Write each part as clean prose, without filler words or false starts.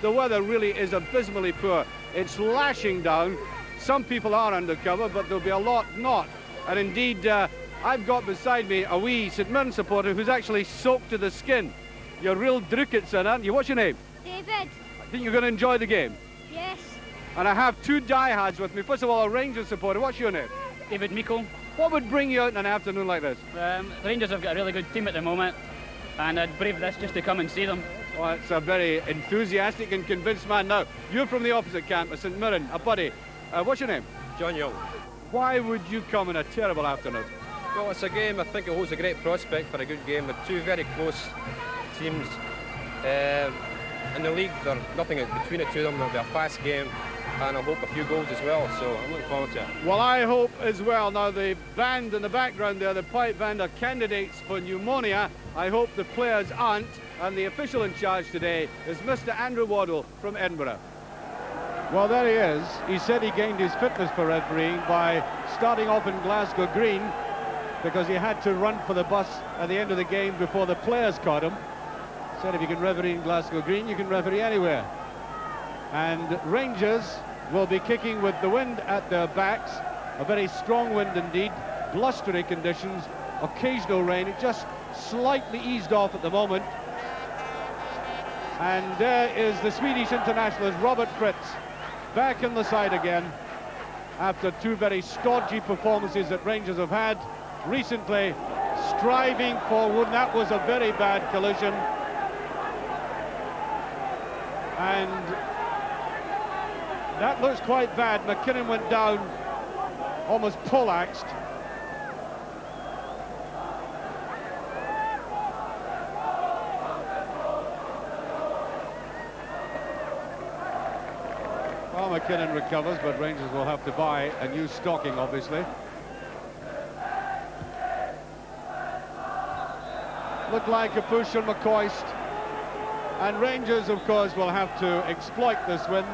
the weather really is abysmally poor. It's lashing down. Some people are undercover, but there'll be a lot not. And indeed, I've got beside me a wee St Mirren supporter who's actually soaked to the skin. You're real Druckitson, aren't you? What's your name? David. I think you're going to enjoy the game. Yes. And I have two diehards with me. First of all, a Rangers supporter. What's your name? David Meikle. What would bring you out on an afternoon like this? The Rangers have got a really good team at the moment, and I'd brave this just to come and see them. Well, it's a very enthusiastic and convinced man. Now, you're from the opposite camp, a St Mirren, a buddy. What's your name? John Young. Why would you come on a terrible afternoon? Well, it's a game, I think it holds a great prospect for a good game with two very close teams. In the league, there's nothing between the two of them. There'll be a fast game, and I hope a few goals as well, so I'm looking forward to it. Well, I hope as well. Now, the band in the background there, the pipe band, are candidates for pneumonia. I hope the players aren't, and the official in charge today is Mr. Andrew Waddle from Edinburgh. Well, there he is. He said he gained his fitness for refereeing by starting off in Glasgow Green because he had to run for the bus at the end of the game before the players caught him. Said if you can referee in Glasgow Green, you can referee anywhere. And Rangers will be kicking with the wind at their backs, a very strong wind indeed, blustery conditions, occasional rain. It just slightly eased off at the moment. And there is the Swedish internationalist Robert Fritz back in the side again after two very stodgy performances that Rangers have had recently, striving forward. That was a very bad collision. And that looks quite bad. McKinnon went down, almost poleaxed. Well, McKinnon recovers, but Rangers will have to buy a new stocking, obviously. Looked like a push on McCoist. And Rangers, of course, will have to exploit this wind.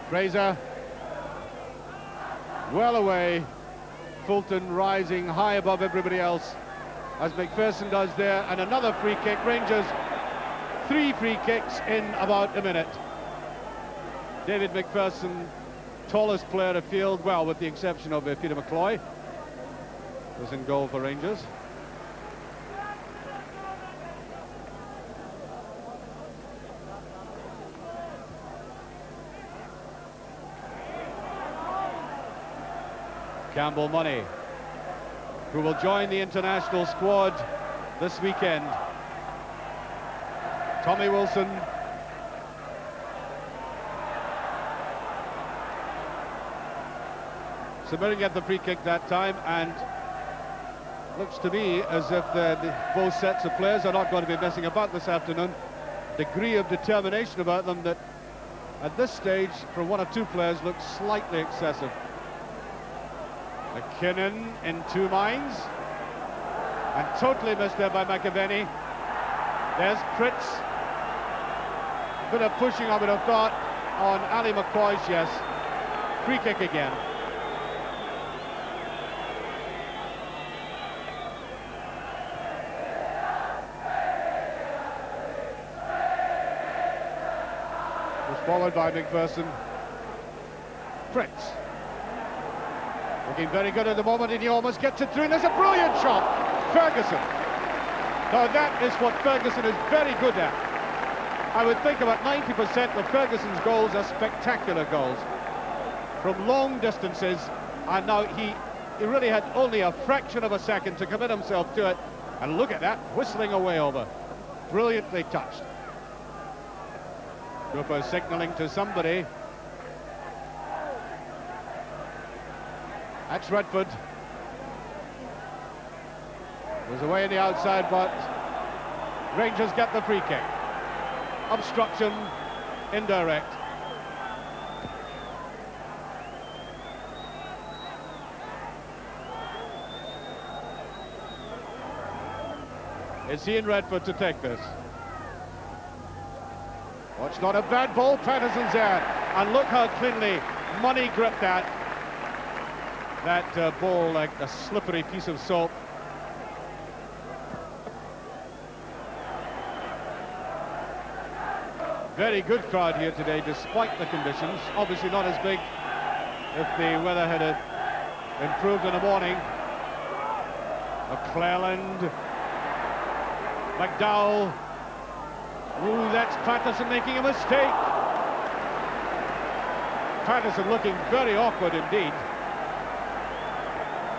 Fraser well away. Fulton rising high above everybody else, as McPherson does there. And another free kick. Rangers, 3 free kicks in about a minute. David McPherson, tallest player afield, well, with the exception of Peter McCloy, was in goal for Rangers. Campbell Money, who will join the international squad this weekend. Tommy Wilson. St Mirren get the free kick that time, and looks to me as if both sets of players are not going to be messing about this afternoon. Degree of determination about them that at this stage, for one or two players, looks slightly excessive. McKinnon in two minds, and totally missed there by McAvenny. There's Fritz. Bit of pushing, I would have thought, on Ali McCoy's, yes. Free kick again. Was followed by McPherson. Fritz. Looking very good at the moment, and he almost gets it through, and there's a brilliant shot. Ferguson. Now that is what Ferguson is very good at. I would think about 90% of Ferguson's goals are spectacular goals from long distances, and now he really had only a fraction of a second to commit himself to it, and look at that, whistling away over. Brilliantly touched. Cooper signalling to somebody. That's Redford. Was away on the outside, but Rangers get the free kick. Obstruction, indirect. It's Ian Redford to take this. Oh, it's not a bad ball. Patterson's there, and look how cleanly Money gripped that ball like a slippery piece of soap. Very good crowd here today, despite the conditions. Obviously not as big if the weather had improved in the morning. McClelland, McDowell. Ooh, that's Patterson making a mistake. Patterson looking very awkward indeed.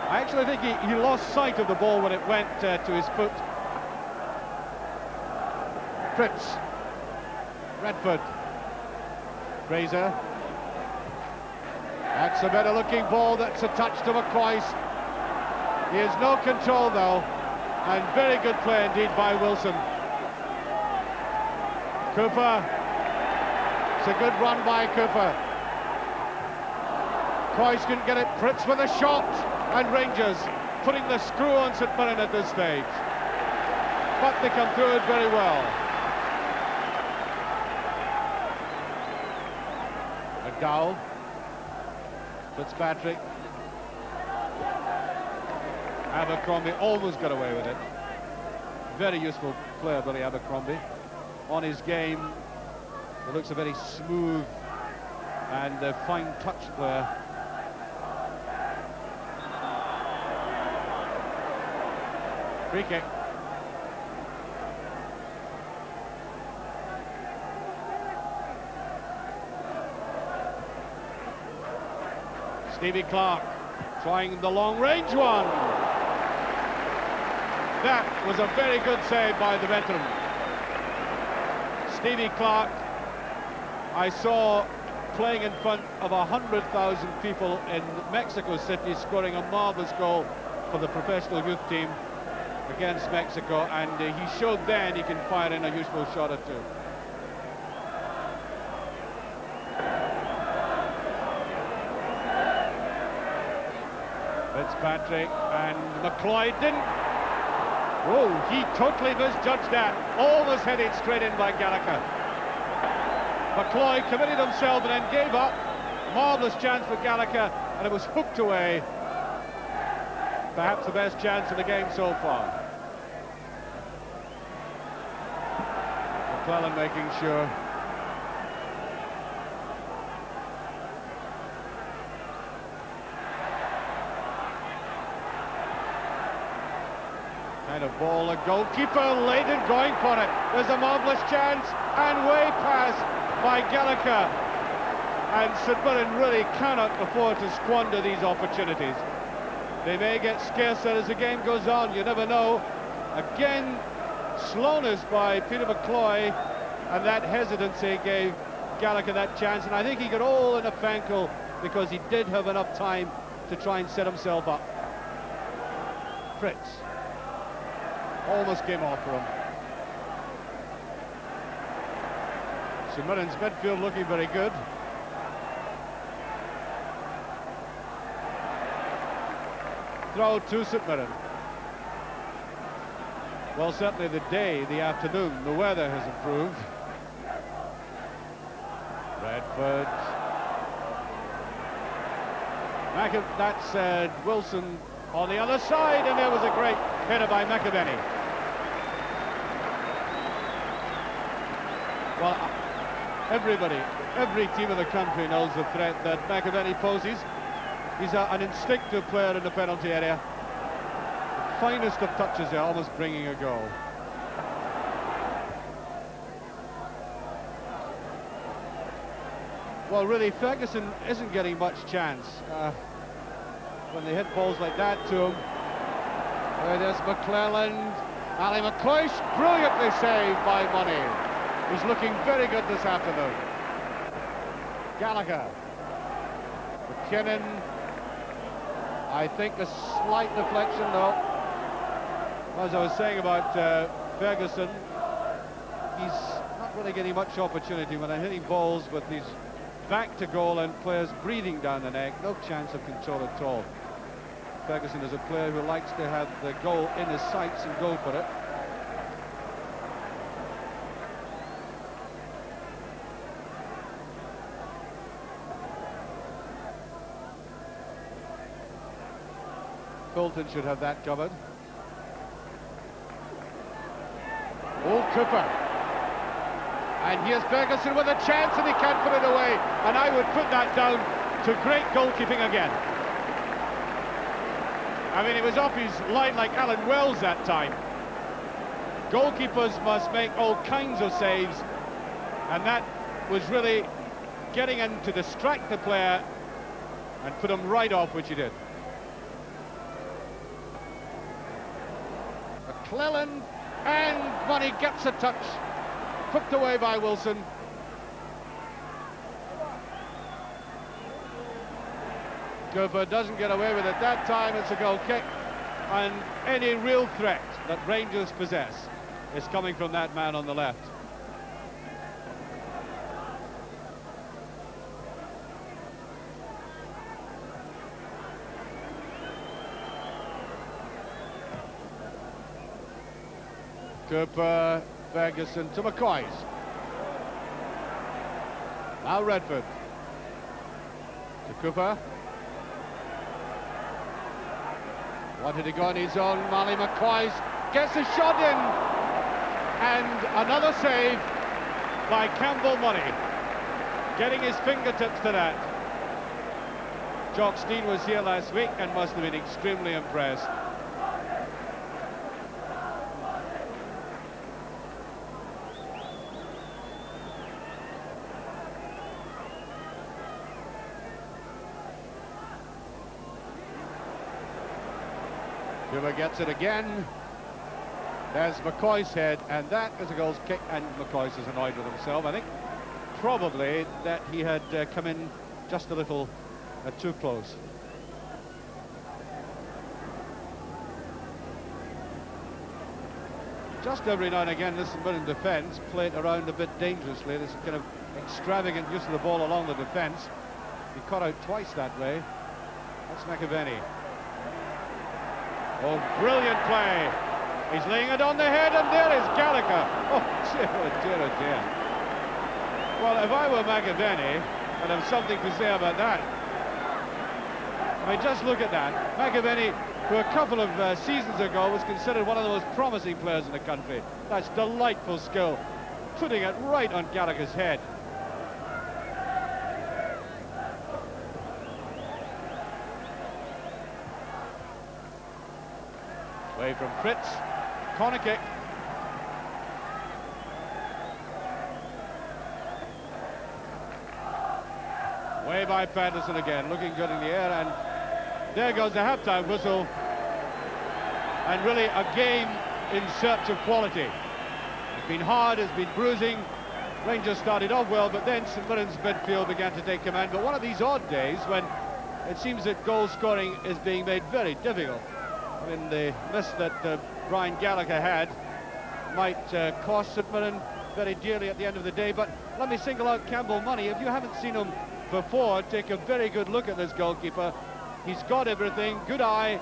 I actually think he lost sight of the ball when it went to his foot. Fritz, Redford, Fraser. That's a better looking ball. That's a touch to McCoy. He has no control though, and very good play indeed by Wilson. Cooper, it's a good run by Cooper. Coyce couldn't get it. Fritz with a shot, and Rangers putting the screw on St Mirren at this stage. But they come through it very well. McDowell, Fitzpatrick, Abercrombie almost got away with it. Very useful player, Billy Abercrombie. On his game, he looks a very smooth and fine touch player. Free kick. Stevie Clark trying the long range one. That was a very good save by the veteran. Stevie Clark, I saw playing in front of 100,000 people in Mexico City, scoring a marvellous goal for the professional youth team against Mexico, and he showed then he can fire in a useful shot or two. Fitzpatrick, and McCloy didn't. Oh, he totally misjudged that. Almost headed straight in by Gallagher. McCloy committed himself and then gave up. Marvellous chance for Gallagher, and it was hooked away. Perhaps the best chance of the game so far. McClellan making sure. Kind of ball, a goalkeeper late in going for it. There's a marvellous chance, and way past by Gallagher. And St Mirren really cannot afford to squander these opportunities. They may get scarcer as the game goes on, you never know. Again, slowness by Peter McCloy, and that hesitancy gave Gallagher that chance, and I think he got all in a fankle because he did have enough time to try and set himself up. Fritz. Almost came off for him. St Mirren's midfield looking very good. Throw to St Mirren. Well, certainly the day, the afternoon, the weather has improved. Redford. That's Wilson on the other side, and there was a great header by McAvenny. Well, everybody, every team in the country knows the threat that McAvenny poses. He's an instinctive player in the penalty area. The finest of touches there, almost bringing a goal. Well, really, Ferguson isn't getting much chance. When they hit balls like that to him. There's McClelland. Ali McCoy, brilliantly saved by Money. He's looking very good this afternoon. Gallagher. McKinnon. I think a slight deflection, though. As I was saying about Ferguson, he's not really getting much opportunity when they're hitting balls with these back to goal and players breathing down the neck. No chance of control at all. Ferguson is a player who likes to have the goal in his sights and go for it. Bolton should have that covered. Old Cooper. And here's Ferguson with a chance, and he can't put it away. And I would put that down to great goalkeeping again. I mean, it was off his line like Alan Wells that time. Goalkeepers must make all kinds of saves, and that was really getting in to distract the player and put him right off, which he did. McClellan, and Money gets a touch. Put away by Wilson. Cooper doesn't get away with it that time. It's a goal kick, and any real threat that Rangers possess is coming from that man on the left. Cooper, Ferguson to McCoy's. Now Redford to Cooper. Wanted to go on his own. Mally McCoy's gets a shot in, and another save by Campbell Money, getting his fingertips to that. Jock Stein was here last week and must have been extremely impressed. Cooper gets it again. There's McCoy's head, and that is a goal kick, and McCoy's is annoyed with himself. I think probably that he had come in just a little too close. Just every now and again, this Mirren defence played around a bit dangerously. This kind of extravagant use of the ball along the defence. He caught out twice that way. That's McAvenny. Oh, brilliant play. He's laying it on the head, and there is Gallagher. Oh, dear, oh, dear, oh, dear. Well, if I were McAvenny, I'd have something to say about that. I mean, just look at that. McAvenny, who a couple of seasons ago was considered one of the most promising players in the country. That's delightful skill. Putting it right on Gallagher's head. Away from Fritz, corner kick. Way by Patterson again, looking good in the air, and there goes the half-time whistle. And really a game in search of quality. It's been hard, it's been bruising. Rangers started off well, but then St Mirren's midfield began to take command. But one of these odd days when it seems that goal scoring is being made very difficult. I mean, the miss that Brian Gallagher had might cost St Mirren very dearly at the end of the day. But let me single out Campbell Money. If you haven't seen him before, take a very good look at this goalkeeper. He's got everything. Good eye,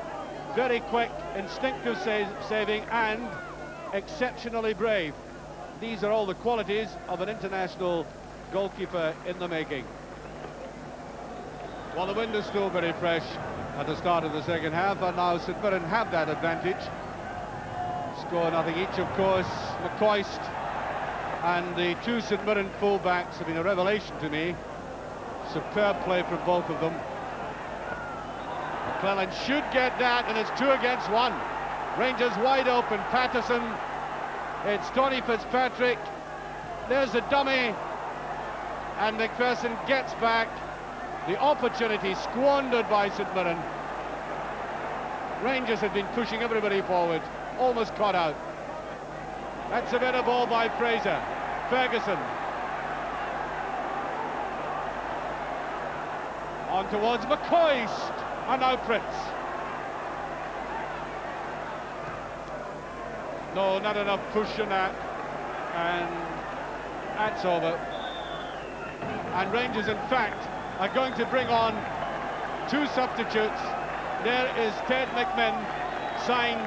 very quick, instinctive saving, and exceptionally brave. These are all the qualities of an international goalkeeper in the making. Well, the wind is still very fresh at the start of the second half, and now St Mirren have that advantage. Score nothing each, of course. McCoist and the two St Mirren full-backs have been a revelation to me. Superb play from both of them. McClellan should get that, and it's 2 against 1. Rangers wide open. Patterson. It's Tony Fitzpatrick. There's the dummy, and McPherson gets back. The opportunity squandered by St Mirren. Rangers had been pushing everybody forward, almost caught out. That's a better ball by Fraser. Ferguson. On towards McCoist, and now Fritz. No, not enough push in that, and that's over. And Rangers, in fact, are going to bring on 2 substitutes. There is Ted McMinn, signed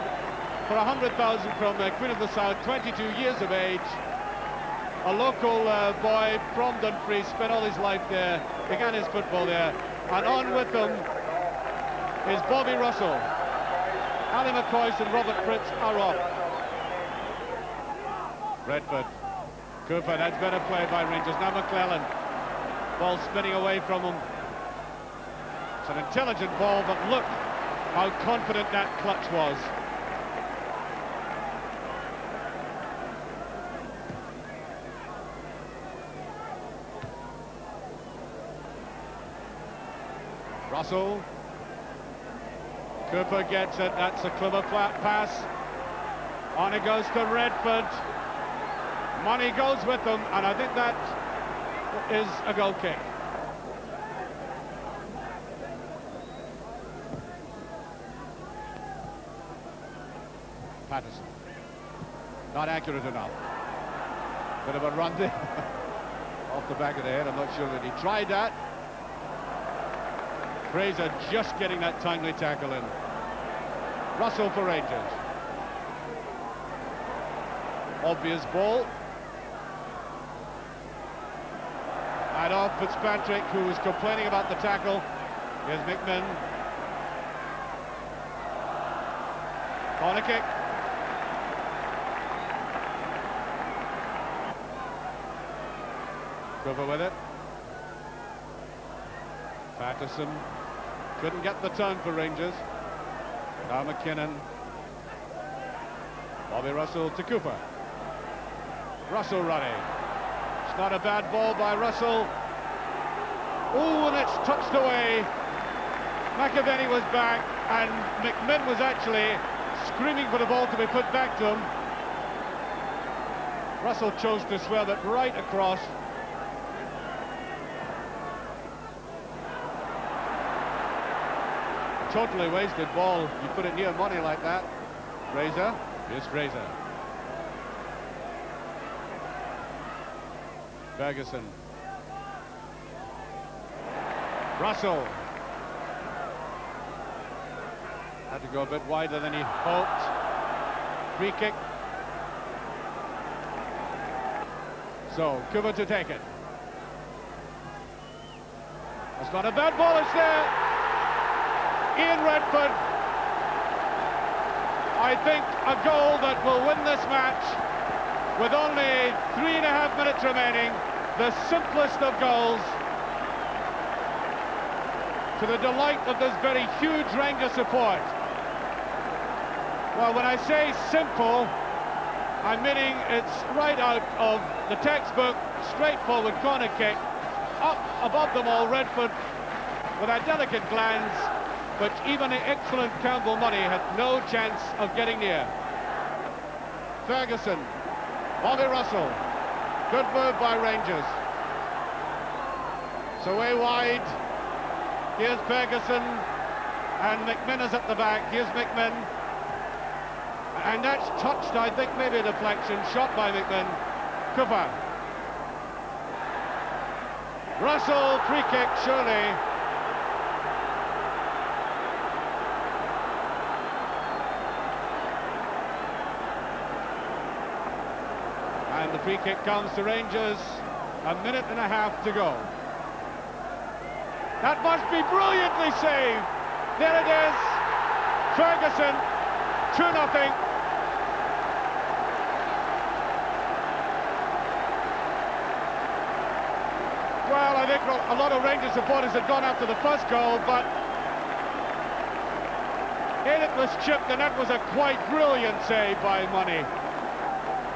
for 100,000 from Queen of the South, 22 years of age. A local boy from Dumfries, spent all his life there, began his football there. And on with them is Bobby Russell. Ali McCoist and Robert Fritz are off. Redford Cooper, that's better play by Rangers. Now McClellan. Ball spinning away from him. It's an intelligent ball, but look how confident that clutch was. Russell. Cooper gets it. That's a clever pass. On it goes to Redford. Money goes with them, and I think that is a goal kick. Patterson. Not accurate enough. Bit of a run there. Off the back of the head. I'm not sure that he tried that. Fraser just getting that timely tackle in. Russell for Rangers. Obvious ball. And off Fitzpatrick, who was complaining about the tackle. Here's McMinn. Corner kick. Cooper with it. Patterson couldn't get the turn for Rangers. Now McKinnon. Bobby Russell to Cooper. Russell running. It's not a bad ball by Russell. Oh, and it's touched away. McAvenny was back, and McMinn was actually screaming for the ball to be put back to him. Russell chose to swell it right across. Totally wasted ball. You put it near money like that. Fraser. Here's Fraser. Ferguson. Russell. Had to go a bit wider than he hoped. Free kick. So, Cooper to take it. It's not a bad ball, it's there. Ian Redford, I think a goal that will win this match with only 3.5 minutes remaining. The simplest of goals, to the delight of this very huge Rangers support. Well, when I say simple, I'm meaning it's right out of the textbook, straightforward corner kick, up above them all, Redford with a delicate glance, but even the excellent Campbell Money had no chance of getting near. Ferguson, Bobby Russell, good move by Rangers. So way wide, here's Ferguson, and McMinn is at the back, here's McMinn. And that's touched, I think, maybe a deflection, shot by McMinn. Cooper. Russell, free kick, surely. And the free kick comes to Rangers, 1.5 minutes to go. That must be brilliantly saved. There it is. Ferguson, 2-0. Well, I think a lot of Rangers supporters had gone after the first goal, but it was chipped, and that was a quite brilliant save by Money.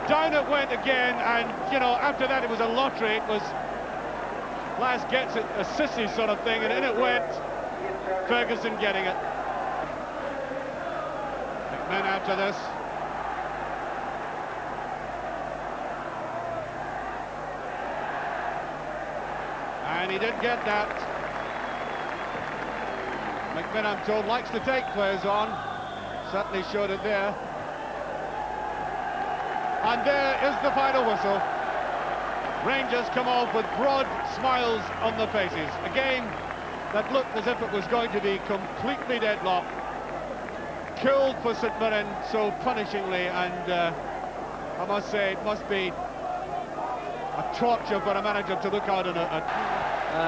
Down it went again, and, you know, after that it was a lottery. It was last gets it, a sissy sort of thing, and in it went. Ferguson getting it. McMinn after this. And he did get that. McMinn, I'm told, likes to take players on. Certainly showed it there. And there is the final whistle. Rangers come off with broad smiles on their faces. A game that looked as if it was going to be completely deadlocked. Killed for St Mirren so punishingly, and I must say it must be a torture for a manager to look out on a